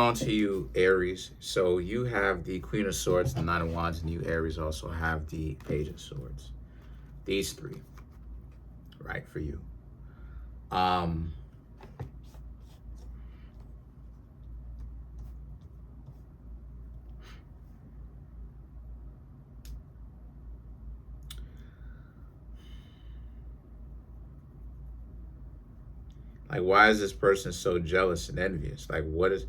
On to you, Aries. So you have the Queen of Swords, the Nine of Wands, and you, Aries, also have the Page of Swords. These three, right, for you. Like, why is this person so jealous and envious? Like, what is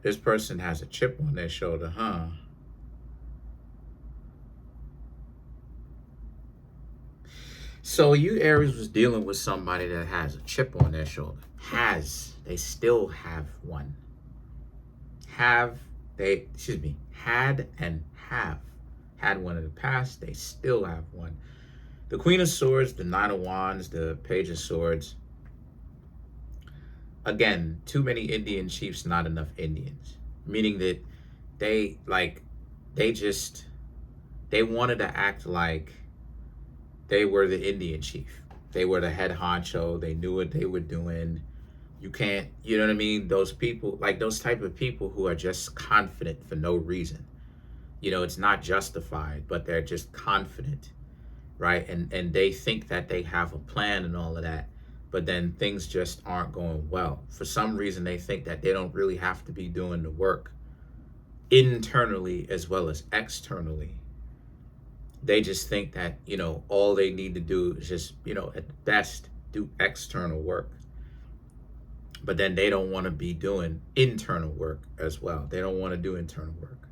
this person has a chip on their shoulder, huh? So you, Aries, was dealing with somebody that has a chip on their shoulder. They still have one. Had and have had one in the past, they still have one. The Queen of Swords, the Nine of Wands, the Page of Swords. Again, too many Indian chiefs, not enough Indians. Meaning that they wanted to act like they were the Indian chief. They were the head honcho. They knew what they were doing. You can't, you know what I mean? Those people, like those type of people who are just confident for no reason. You know, it's not justified, but they're just confident, right? And they think that they have a plan and all of that, but then things just aren't going well. For some reason, they think that they don't really have to be doing the work internally as well as externally. They just think that, you know, all they need to do is just, you know, at best do external work. But then they don't want to be doing internal work as well. They don't want to do internal work.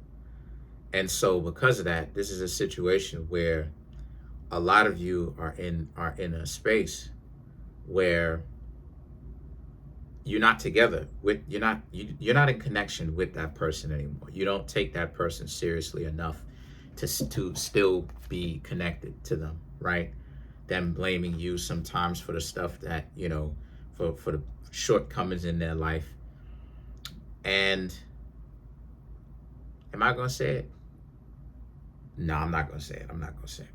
And so because of that, this is a situation where a lot of you are in a space where you're not together with, you're not in connection with that person anymore. You don't take that person seriously enough to still be connected to them, right? Them blaming you sometimes for the stuff that, you know, for the shortcomings in their life. And am I gonna say it? No, I'm not gonna say it. I'm not gonna say it.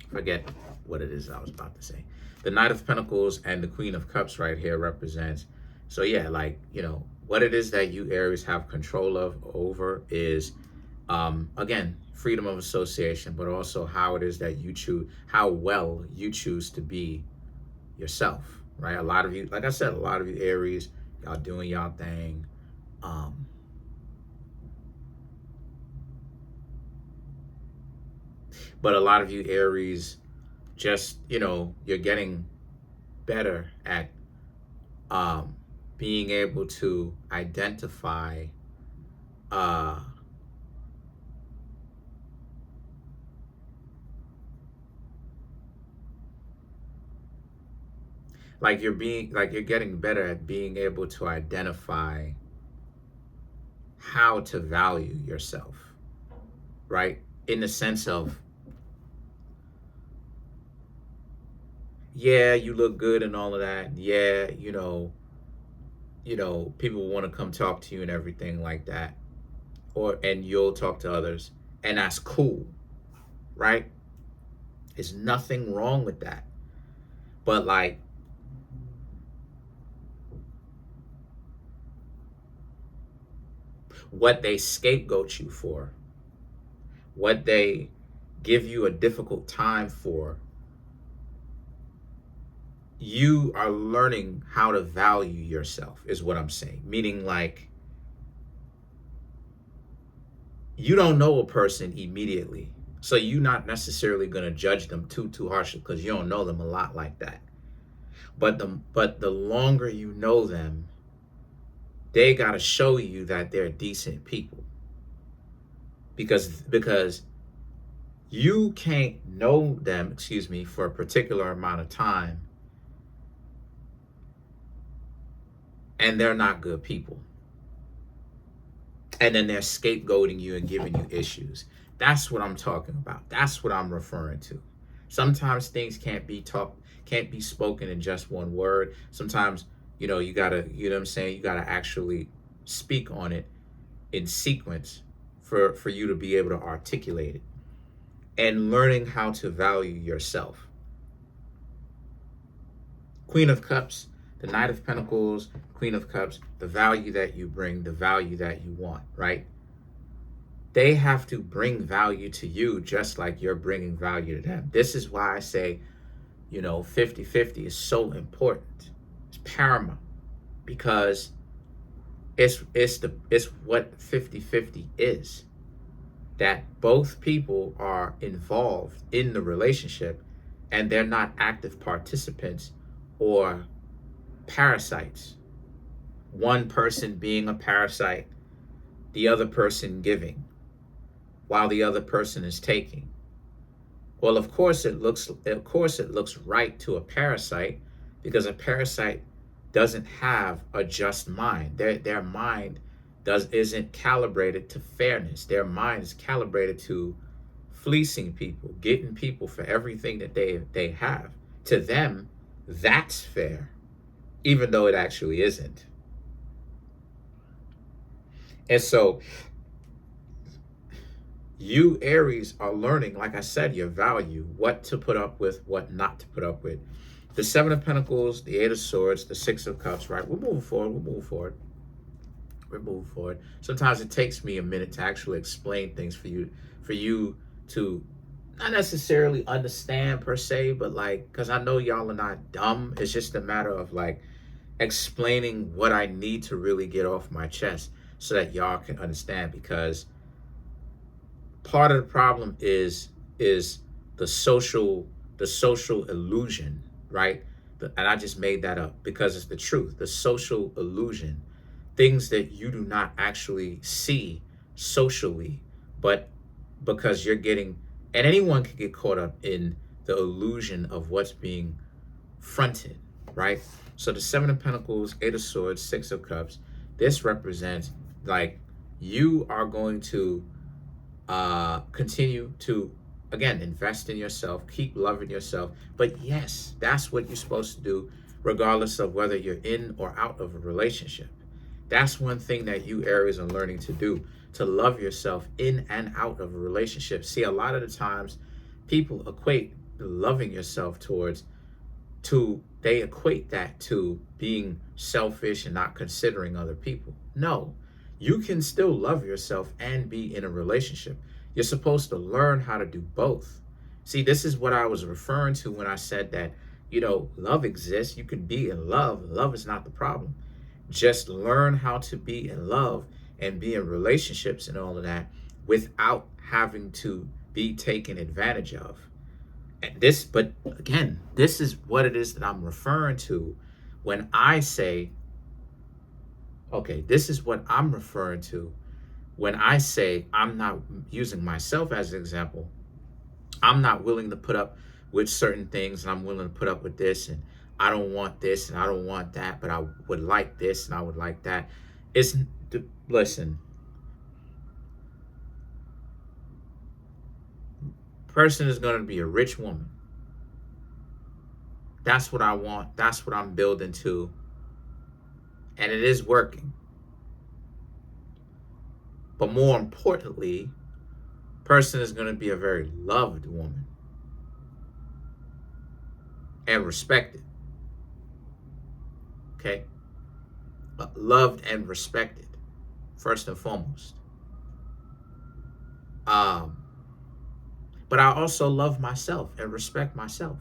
Forget what it is I was about to say. The Knight of Pentacles and the Queen of Cups right here represents, so yeah, like, you know, what it is that you Aries have control over is again, freedom of association, but also how it is that you choose, how well you choose to be yourself, right? A lot of you, like I said, a lot of you Aries, y'all doing y'all thing. But a lot of you Aries, just, you know, you're getting better at being able to identify you're getting better at being able to identify how to value yourself, right? In the sense of, yeah, you look good and all of that. Yeah, you know, people want to come talk to you and everything like that. And you'll talk to others, and that's cool, right? There's nothing wrong with that. But like, what they scapegoat you for, what they give you a difficult time for, you are learning how to value yourself, is what I'm saying. Meaning, like, you don't know a person immediately, so you're not necessarily going to judge them too harshly because you don't know them a lot like that. But the longer you know them, they got to show you that they're decent people, because you can't know them, for a particular amount of time, and they're not good people. And then they're scapegoating you and giving you issues. That's what I'm talking about. That's what I'm referring to. Sometimes things can't be spoken in just one word. Sometimes, you know, you gotta, you know what I'm saying? You gotta actually speak on it in sequence for you to be able to articulate it. And learning how to value yourself. Queen of Cups, The Knight of Pentacles, Queen of Cups, the value that you bring, the value that you want, right? They have to bring value to you just like you're bringing value to them. This is why I say, 50-50 is so important. It's paramount because it's what 50-50 is. That both people are involved in the relationship and they're not active participants or parasites. One person being a parasite, the other person giving, while the other person is taking. Well, of course it looks right to a parasite because a parasite doesn't have a just mind. Their mind isn't calibrated to fairness. Their mind is calibrated to fleecing people, getting people for everything that they have. To them, that's fair, even though it actually isn't. And so you, Aries, are learning, like I said, your value, what to put up with, what not to put up with. The Seven of Pentacles, the Eight of Swords, the Six of Cups, right? We're moving forward. Sometimes it takes me a minute to actually explain things for you to not necessarily understand per se, but because I know y'all are not dumb. It's just a matter of explaining what I need to really get off my chest so that y'all can understand, because part of the problem is the social illusion, right? And I just made that up because it's the truth. The social illusion, things that you do not actually see socially, but because you're getting, and anyone can get caught up in the illusion of what's being fronted, right? So the Seven of Pentacles, Eight of Swords, Six of Cups, this represents you are going to continue to, again, invest in yourself, keep loving yourself. But yes, that's what you're supposed to do, regardless of whether you're in or out of a relationship. That's one thing that you Aries are learning to do, to love yourself in and out of a relationship. See, a lot of the times people equate loving yourself they equate that to being selfish and not considering other people. No, you can still love yourself and be in a relationship. You're supposed to learn how to do both. See, this is what I was referring to when I said that, love exists. You can be in love. Love is not the problem. Just learn how to be in love and be in relationships and all of that without having to be taken advantage of. But again, this is what it is that I'm referring to when I say, okay, this is what I'm referring to when I say, I'm not using myself as an example. I'm not willing to put up with certain things, and I'm willing to put up with this, and I don't want this and I don't want that, but I would like this and I would like that. Listen, person is going to be a rich woman. That's what I want. That's what I'm building to. And it is working. But more importantly, person is going to be a very loved woman and respected. Okay? Loved and respected, first and foremost. But I also love myself and respect myself.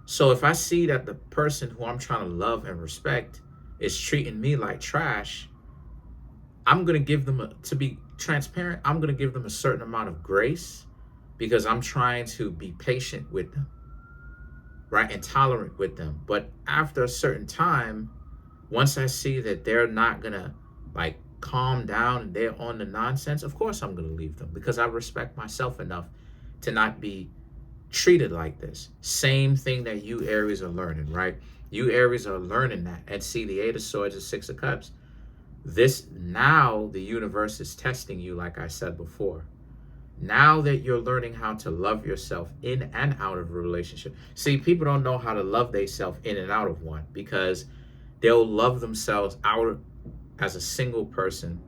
So if I see that the person who I'm trying to love and respect is treating me like trash, I'm going to give them, to be transparent, I'm going to give them a certain amount of grace because I'm trying to be patient with them, right? And tolerant with them. But after a certain time, once I see that they're not going to calm down and they're on the nonsense, of course I'm going to leave them because I respect myself enough to not be treated like this. Same thing that you Aries are learning, right? You Aries are learning that. And see, the Eight of Swords and Six of Cups, this, now the universe is testing you, like I said before. Now that you're learning how to love yourself in and out of a relationship. See, people don't know how to love themselves in and out of one because they'll love themselves out as a single person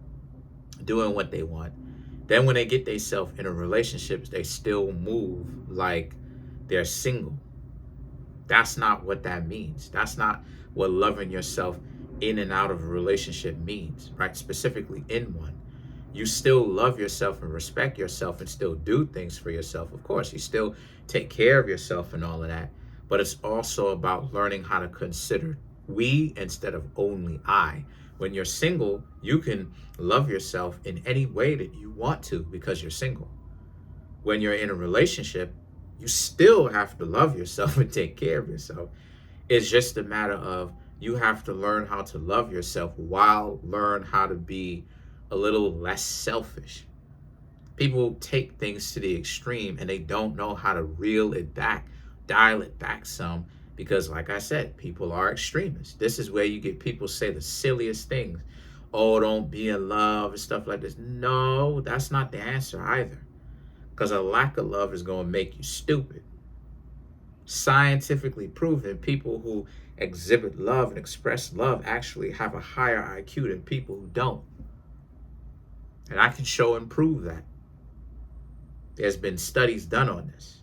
doing what they want. Then when they get themselves in a relationship, they still move like they're single. That's not what that means. That's not what loving yourself in and out of a relationship means, right? Specifically in one. You still love yourself and respect yourself and still do things for yourself. Of course, you still take care of yourself and all of that. But it's also about learning how to consider we instead of only I. When you're single, you can love yourself in any way that you want to because you're single. When you're in a relationship, you still have to love yourself and take care of yourself. It's just a matter of you have to learn how to love yourself while learn how to be a little less selfish. People take things to the extreme and they don't know how to reel it back, dial it back some, because like I said, people are extremists. This is where you get people say the silliest things. Oh, don't be in love and stuff like this. No, that's not the answer either. Because a lack of love is going to make you stupid. Scientifically proven, people who exhibit love and express love actually have a higher IQ than people who don't. And I can show and prove that. There's been studies done on this.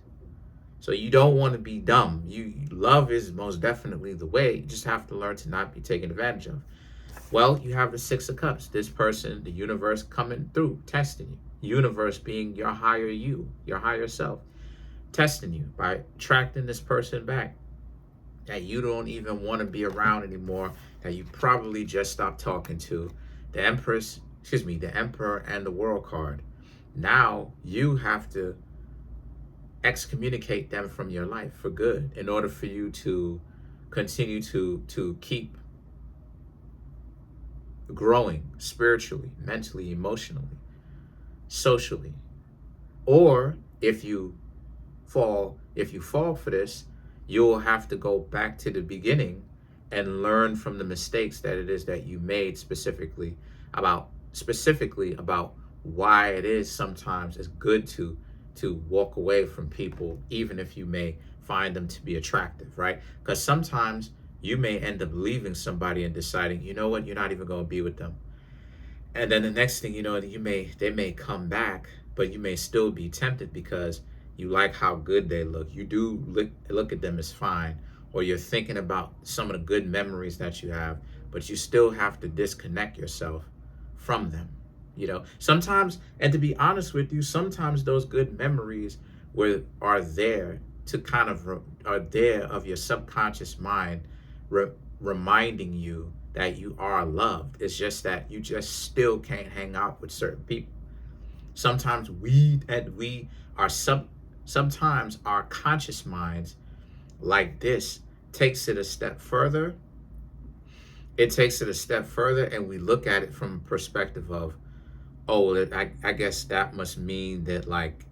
So you don't want to be dumb. Love is most definitely the way. You just have to learn to not be taken advantage of. Well, you have the Six of Cups. This person, the universe coming through, testing you. Universe being your higher you, your higher self, testing you by attracting this person back that you don't even want to be around anymore, that you probably just stopped talking to. The Emperor and the World card. Now you have to excommunicate them from your life for good in order for you to continue to keep growing spiritually, mentally, emotionally, socially. Or if you fall for this, you'll have to go back to the beginning and learn from the mistakes that it is that you made, specifically about why it is sometimes it's good to walk away from people, even if you may find them to be attractive, right? Because sometimes you may end up leaving somebody and deciding, you know what, you're not even going to be with them. And then the next thing you know, they may come back, but you may still be tempted because you like how good they look. You do look at them as fine, or you're thinking about some of the good memories that you have, but you still have to disconnect yourself from them. Sometimes, and to be honest with you, sometimes those good memories are there to kind of are there of your subconscious mind reminding you that you are loved. It's just that you just still can't hang out with certain people. Sometimes sometimes our conscious minds like this takes it a step further. It takes it a step further, and we look at it from a perspective of, oh, I guess that must mean that, like,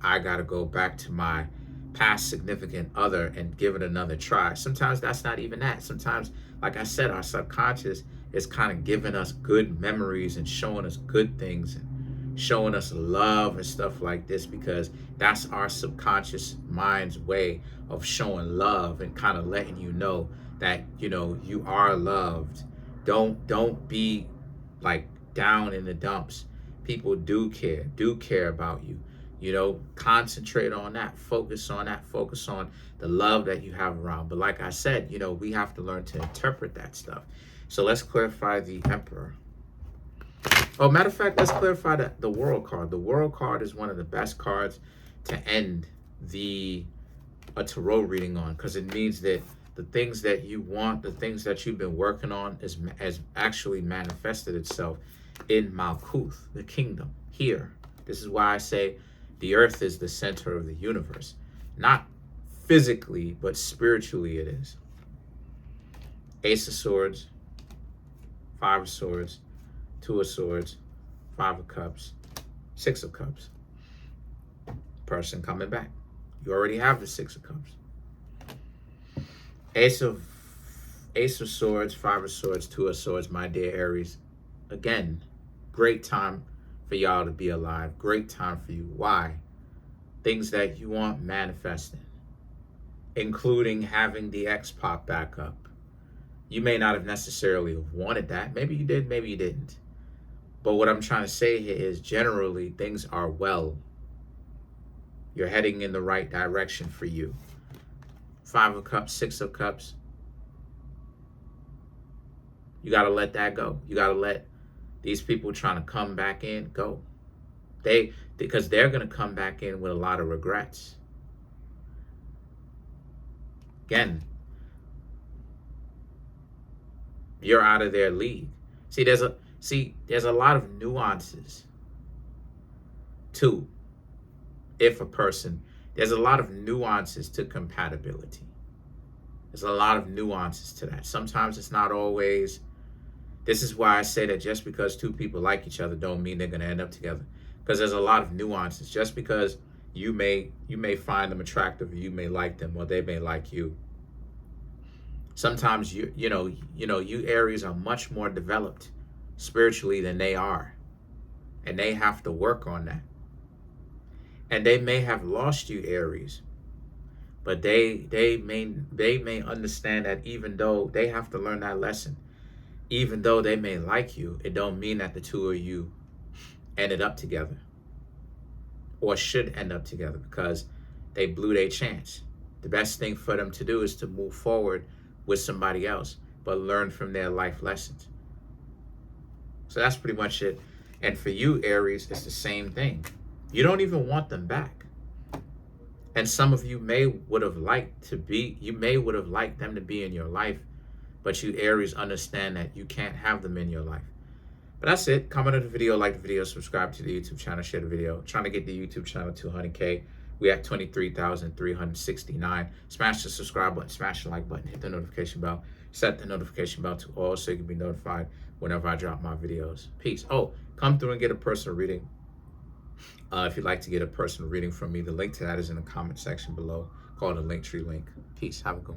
I got to go back to my past significant other and give it another try. Sometimes that's not even that. Sometimes, like I said, our subconscious is kind of giving us good memories and showing us good things and showing us love and stuff like this, because that's our subconscious mind's way of showing love and kind of letting you know that, you are loved. Don't be like down in the dumps. People do care about you. Concentrate on that, focus on the love that you have around. But like I said, we have to learn to interpret that stuff. So let's clarify the Emperor. Oh, matter of fact, let's clarify the World card. The World card is one of the best cards to end a tarot reading on, because it means that the things that you want, the things that you've been working on has actually manifested itself in Malkuth, the kingdom, here. This is why I say the earth is the center of the universe. Not physically, but spiritually it is. Ace of Swords, Five of Swords, Two of Swords, Five of Cups, Six of Cups. Person coming back. You already have the Six of Cups. Ace of Swords, Five of Swords, Two of Swords, my dear Aries. Again, great time for y'all to be alive. Great time for you. Why? Things that you want manifesting, including having the ex pop back up. You may not have necessarily have wanted that. Maybe you did, maybe you didn't. But what I'm trying to say here is generally things are well. You're heading in the right direction for you. Five of Cups, Six of Cups. You got to let that go. You got to let these people trying to come back in go. Because they're going to come back in with a lot of regrets. Again, you're out of their league. There's a lot of nuances to there's a lot of nuances to compatibility. There's a lot of nuances to that. Sometimes it's not always. This is why I say that just because two people like each other don't mean they're going to end up together. Because there's a lot of nuances. Just because you may find them attractive, or you may like them, or they may like you. Sometimes you Aries are much more developed spiritually than they are, and they have to work on that. And they may have lost you, Aries, but they may understand that even though they have to learn that lesson, even though they may like you, it don't mean that the two of you ended up together or should end up together, because they blew their chance. The best thing for them to do is to move forward with somebody else, but learn from their life lessons. So that's pretty much it. And for you, Aries, it's the same thing. You don't even want them back. And some of you may would have liked them to be in your life, but you Aries understand that you can't have them in your life. But that's it. Comment on the video, like the video, subscribe to the YouTube channel, share the video. Trying to get the YouTube channel to 100K. We at 23,369. Smash the subscribe button, smash the like button, hit the notification bell, set the notification bell to all so you can be notified whenever I drop my videos. Peace. Oh, come through and get a personal reading. If you'd like to get a personal reading from me, the link to that is in the comment section below, called the Linktree link. Peace. Have a good one.